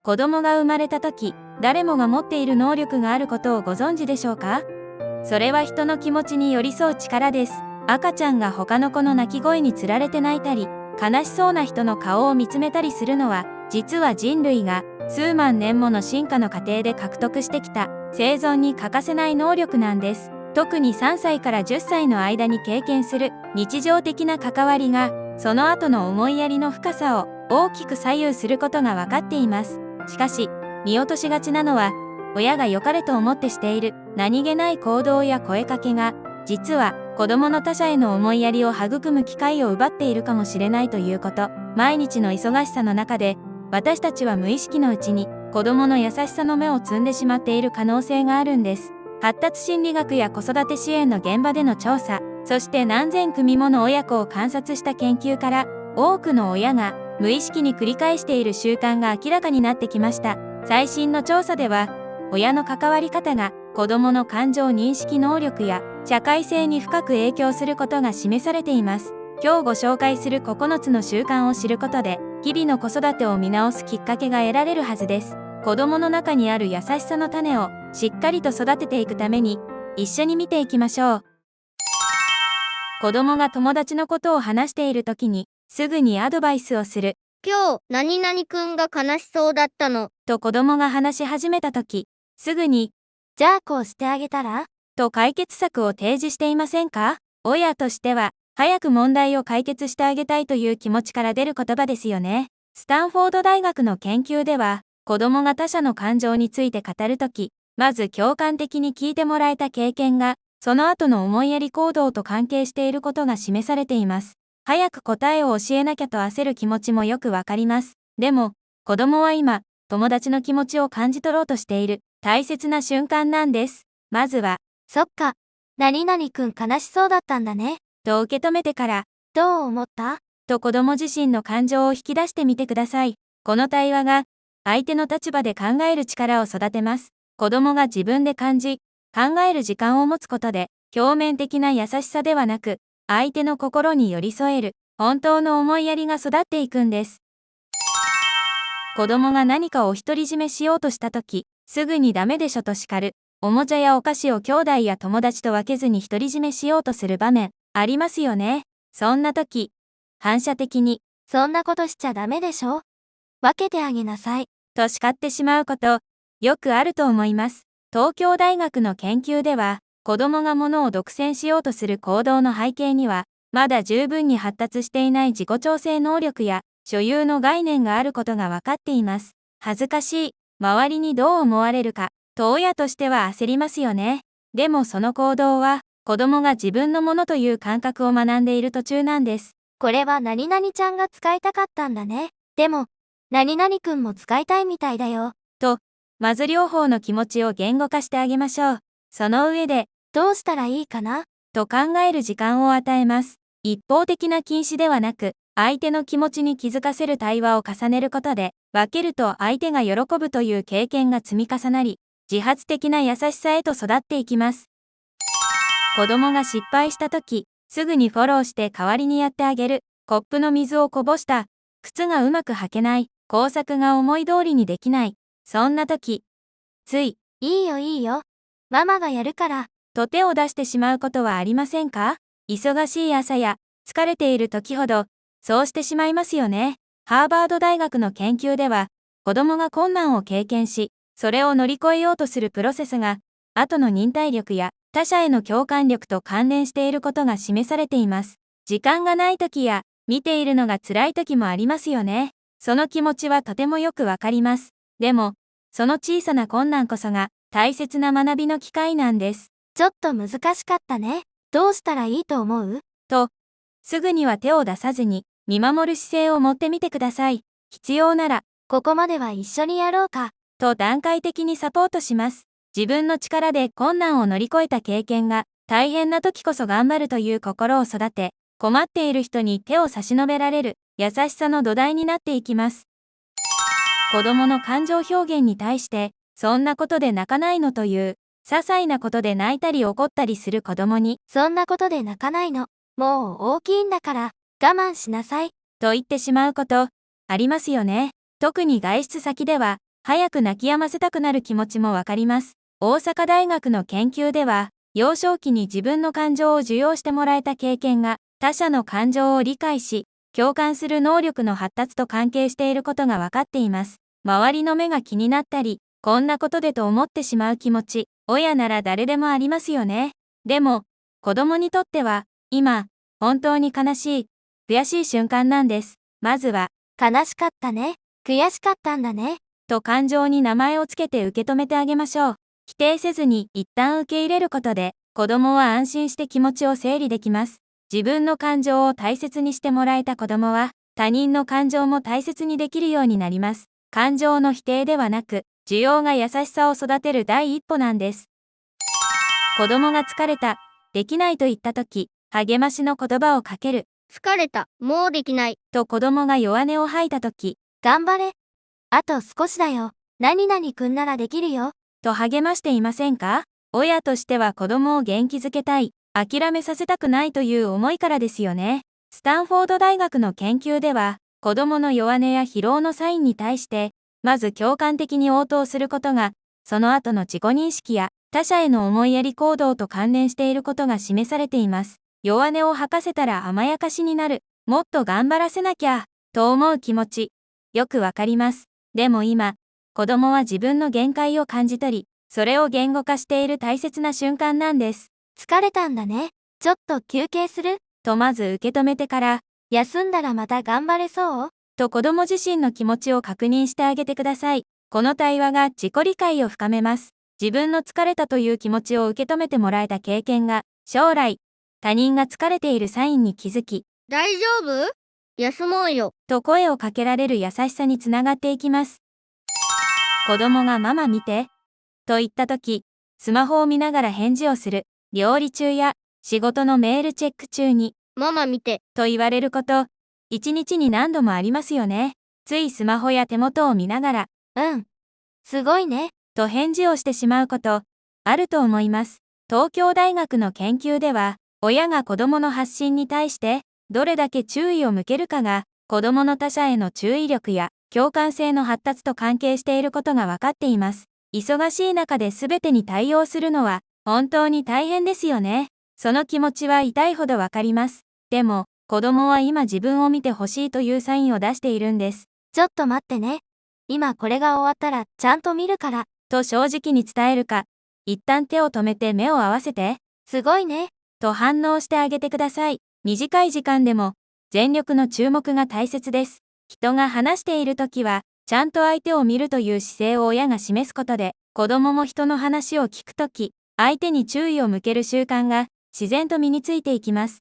子供が生まれた時、誰もが持っている能力があることをご存知でしょうか？それは人の気持ちに寄り添う力です。赤ちゃんが他の子の泣き声につられて泣いたり、悲しそうな人の顔を見つめたりするのは、実は人類が数万年もの進化の過程で獲得してきた生存に欠かせない能力なんです。特に3歳から10歳の間に経験する日常的な関わりが、その後の思いやりの深さを大きく左右することが分かっています。しかし、見落としがちなのは、親が良かれと思ってしている何気ない行動や声かけが、実は子供の他者への思いやりを育む機会を奪っているかもしれないということ。毎日の忙しさの中で、私たちは無意識のうちに子供の優しさの芽を摘んでしまっている可能性があるんです。発達心理学や子育て支援の現場での調査、そして何千組もの親子を観察した研究から、多くの親が無意識に繰り返している習慣が明らかになってきました。最新の調査では、親の関わり方が子供の感情認識能力や社会性に深く影響することが示されています。今日ご紹介する9つの習慣を知ることで、日々の子育てを見直すきっかけが得られるはずです。子供の中にある優しさの種をしっかりと育てていくために、一緒に見ていきましょう。子供が友達のことを話している時に、すぐにアドバイスをする。今日、何々くんが悲しそうだったの。と子供が話し始めた時、すぐに、じゃあこうしてあげたら？と解決策を提示していませんか？親としては、早く問題を解決してあげたいという気持ちから出る言葉ですよね。スタンフォード大学の研究では、子供が他者の感情について語るとき、まず共感的に聞いてもらえた経験が、その後の思いやり行動と関係していることが示されています。早く答えを教えなきゃと焦る気持ちもよくわかります。でも、子供は今、友達の気持ちを感じ取ろうとしている大切な瞬間なんです。まずは、そっか。何々くん悲しそうだったんだね。と受け止めてから、どう思った？と子供自身の感情を引き出してみてください。この対話が、相手の立場で考える力を育てます。子供が自分で感じ、考える時間を持つことで、表面的な優しさではなく、相手の心に寄り添える、本当の思いやりが育っていくんです。子供が何かを独り占めしようとしたとき、すぐにダメでしょと叱る。おもちゃやお菓子を兄弟や友達と分けずに独り占めしようとする場面、ありますよね。そんなとき、反射的に、そんなことしちゃダメでしょ。分けてあげなさい。と叱ってしまうこと、よくあると思います。東京大学の研究では、子供が物を独占しようとする行動の背景には、まだ十分に発達していない自己調整能力や、所有の概念があることが分かっています。恥ずかしい、周りにどう思われるか、と親としては焦りますよね。でもその行動は、子供が自分のものという感覚を学んでいる途中なんです。これは何々ちゃんが使いたかったんだね。でも、何々くんも使いたいみたいだよ。と、まず両方の気持ちを言語化してあげましょう。その上で、どうしたらいいかな？と考える時間を与えます。一方的な禁止ではなく、相手の気持ちに気づかせる対話を重ねることで、分けると相手が喜ぶという経験が積み重なり、自発的な優しさへと育っていきます。子供が失敗したとき、すぐにフォローして代わりにやってあげる。コップの水をこぼした。靴がうまく履けない。工作が思い通りにできない。そんなとき、つい、いいよいいよ。ママがやるから。と手を出してしまうことはありませんか？忙しい朝や疲れている時ほど、そうしてしまいますよね。ハーバード大学の研究では、子供が困難を経験し、それを乗り越えようとするプロセスが、後の忍耐力や他者への共感力と関連していることが示されています。時間がない時や、見ているのが辛い時もありますよね。その気持ちはとてもよくわかります。でも、その小さな困難こそが大切な学びの機会なんです。ちょっと難しかったね。どうしたらいいと思う？と、すぐには手を出さずに見守る姿勢を持ってみてください。必要なら、ここまでは一緒にやろうか。と段階的にサポートします。自分の力で困難を乗り越えた経験が、大変な時こそ頑張るという心を育て、困っている人に手を差し伸べられる優しさの土台になっていきます。子供の感情表現に対して、そんなことで泣かないのという、些細なことで泣いたり怒ったりする子供に、そんなことで泣かないの。もう大きいんだから、我慢しなさい。と言ってしまうこと、ありますよね。特に外出先では、早く泣き止ませたくなる気持ちもわかります。大阪大学の研究では、幼少期に自分の感情を受容してもらえた経験が、他者の感情を理解し、共感する能力の発達と関係していることがわかっています。周りの目が気になったり、こんなことでと思ってしまう気持ち、親なら誰でもありますよね。でも、子供にとっては、今、本当に悲しい、悔しい瞬間なんです。まずは、悲しかったね。悔しかったんだね。と感情に名前をつけて受け止めてあげましょう。否定せずに一旦受け入れることで、子供は安心して気持ちを整理できます。自分の感情を大切にしてもらえた子供は、他人の感情も大切にできるようになります。感情の否定ではなく、需要が優しさを育てる第一歩なんです。子供が疲れた、できないと言ったとき、励ましの言葉をかける。疲れた。もうできない。と子供が弱音を吐いたとき、頑張れ。あと少しだよ。何々くんならできるよ。と励ましていませんか？親としては子供を元気づけたい、諦めさせたくないという思いからですよね。スタンフォード大学の研究では、子供の弱音や疲労のサインに対して、まず共感的に応答することが、その後の自己認識や他者への思いやり行動と関連していることが示されています。弱音を吐かせたら甘やかしになる、もっと頑張らせなきゃ、と思う気持ち、よくわかります。でも今、子供は自分の限界を感じ取り、それを言語化している大切な瞬間なんです。疲れたんだね。ちょっと休憩する？とまず受け止めてから、休んだらまた頑張れそう？と子供自身の気持ちを確認してあげてください。この対話が自己理解を深めます。自分の疲れたという気持ちを受け止めてもらえた経験が、将来、他人が疲れているサインに気づき、大丈夫？休もうよ。と声をかけられる優しさにつながっていきます。子供がママ見て、と言ったとき、スマホを見ながら返事をする、料理中や仕事のメールチェック中に、ママ見て。と言われること、一日に何度もありますよね。ついスマホや手元を見ながら、うん。すごいね。と返事をしてしまうこと、あると思います。東京大学の研究では、親が子供の発信に対して、どれだけ注意を向けるかが、子供の他者への注意力や共感性の発達と関係していることが分かっています。忙しい中で全てに対応するのは、本当に大変ですよね。その気持ちは痛いほどわかります。でも、子供は今自分を見てほしいというサインを出しているんです。ちょっと待ってね。今これが終わったらちゃんと見るから。と正直に伝えるか、一旦手を止めて目を合わせて、すごいね。と反応してあげてください。短い時間でも、全力の注目が大切です。人が話しているときは、ちゃんと相手を見るという姿勢を親が示すことで、子供も人の話を聞くとき、相手に注意を向ける習慣が自然と身についていきます。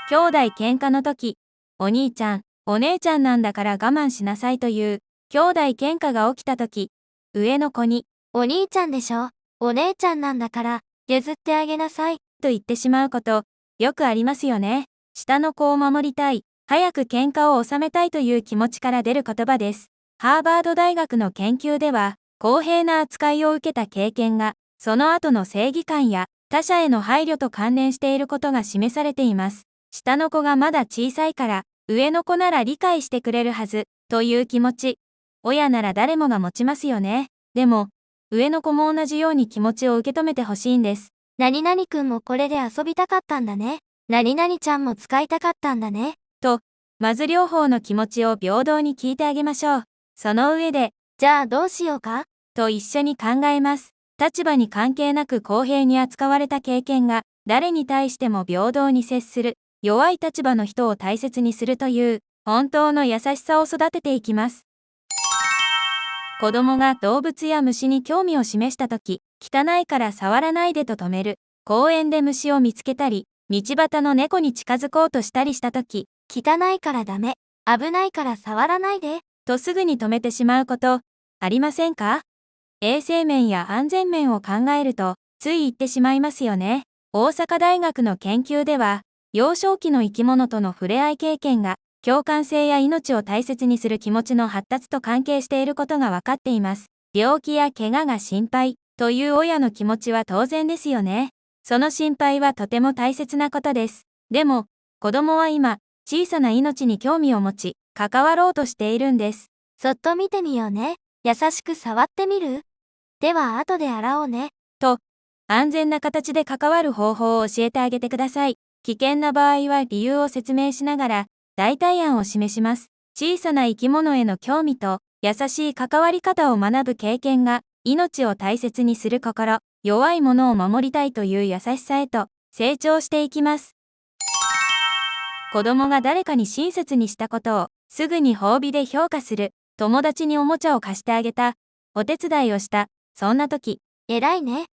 兄弟喧嘩のとき、お兄ちゃん、お姉ちゃんなんだから我慢しなさいという、兄弟喧嘩が起きたとき、上の子に、お兄ちゃんでしょ。お姉ちゃんなんだから譲ってあげなさい。と言ってしまうこと、よくありますよね。下の子を守りたい、早く喧嘩を収めたいという気持ちから出る言葉です。ハーバード大学の研究では、公平な扱いを受けた経験が、その後の正義感や他者への配慮と関連していることが示されています。下の子がまだ小さいから、上の子なら理解してくれるはず、という気持ち。親なら誰もが持ちますよね。でも、上の子も同じように気持ちを受け止めてほしいんです。何々くんもこれで遊びたかったんだね。何々ちゃんも使いたかったんだね。と、まず両方の気持ちを平等に聞いてあげましょう。その上で、じゃあどうしようか？と一緒に考えます。立場に関係なく公平に扱われた経験が、誰に対しても平等に接する、弱い立場の人を大切にするという、本当の優しさを育てていきます。子供が動物や虫に興味を示したとき、汚いから触らないでと止める。公園で虫を見つけたり、道端の猫に近づこうとしたりしたとき、汚いからダメ。危ないから触らないで。とすぐに止めてしまうこと、ありませんか？衛生面や安全面を考えると、つい言ってしまいますよね。大阪大学の研究では、幼少期の生き物との触れ合い経験が、共感性や命を大切にする気持ちの発達と関係していることが分かっています。病気や怪我が心配という親の気持ちは当然ですよね。その心配はとても大切なことです。でも、子供は今、小さな命に興味を持ち、関わろうとしているんです。そっと見てみようね。優しく触ってみる？では後で洗おうね。と、安全な形で関わる方法を教えてあげてください。危険な場合は理由を説明しながら、代替案を示します。小さな生き物への興味と、優しい関わり方を学ぶ経験が、命を大切にする心、弱いものを守りたいという優しさへと、成長していきます。子供が誰かに親切にしたことを、すぐに褒美で評価する。友達におもちゃを貸してあげた。お手伝いをした。そんな時、偉いね。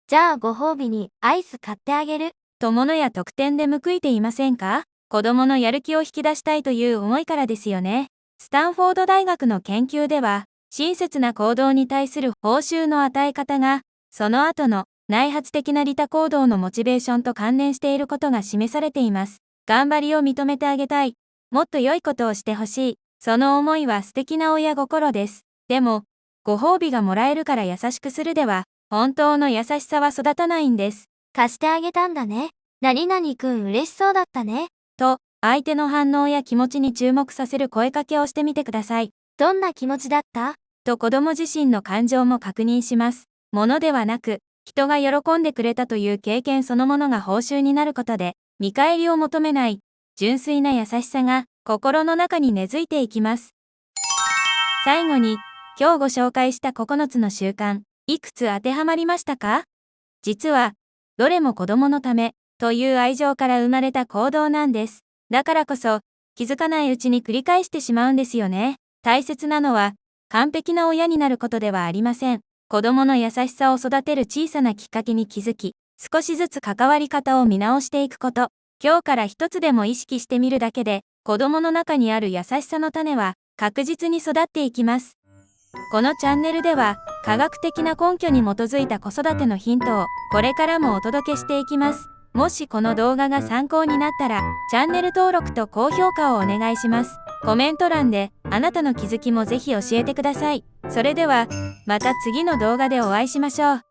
じゃあご褒美にアイス買ってあげる。と物や特典で報いていませんか？子供のやる気を引き出したいという思いからですよね。スタンフォード大学の研究では、親切な行動に対する報酬の与え方が、その後の内発的な利他行動のモチベーションと関連していることが示されています。頑張りを認めてあげたい。もっと良いことをしてほしい。その思いは素敵な親心です。でも、ご褒美がもらえるから優しくするでは、本当の優しさは育たないんです。貸してあげたんだね。何々くん嬉しそうだったね。と、相手の反応や気持ちに注目させる声かけをしてみてください。どんな気持ちだった？と子供自身の感情も確認します。ものではなく、人が喜んでくれたという経験そのものが報酬になることで、見返りを求めない、純粋な優しさが心の中に根付いていきます。最後に、今日ご紹介した9つの習慣、いくつ当てはまりましたか？実は、どれも子供のためという愛情から生まれた行動なんです。だからこそ、気づかないうちに繰り返してしまうんですよね。大切なのは、完璧な親になることではありません。子供の優しさを育てる小さなきっかけに気づき、少しずつ関わり方を見直していくこと。今日から一つでも意識してみるだけで、子供の中にある優しさの種は確実に育っていきます。このチャンネルでは、科学的な根拠に基づいた子育てのヒントをこれからもお届けしていきます。もしこの動画が参考になったら、チャンネル登録と高評価をお願いします。コメント欄であなたの気づきもぜひ教えてください。それでは、また次の動画でお会いしましょう。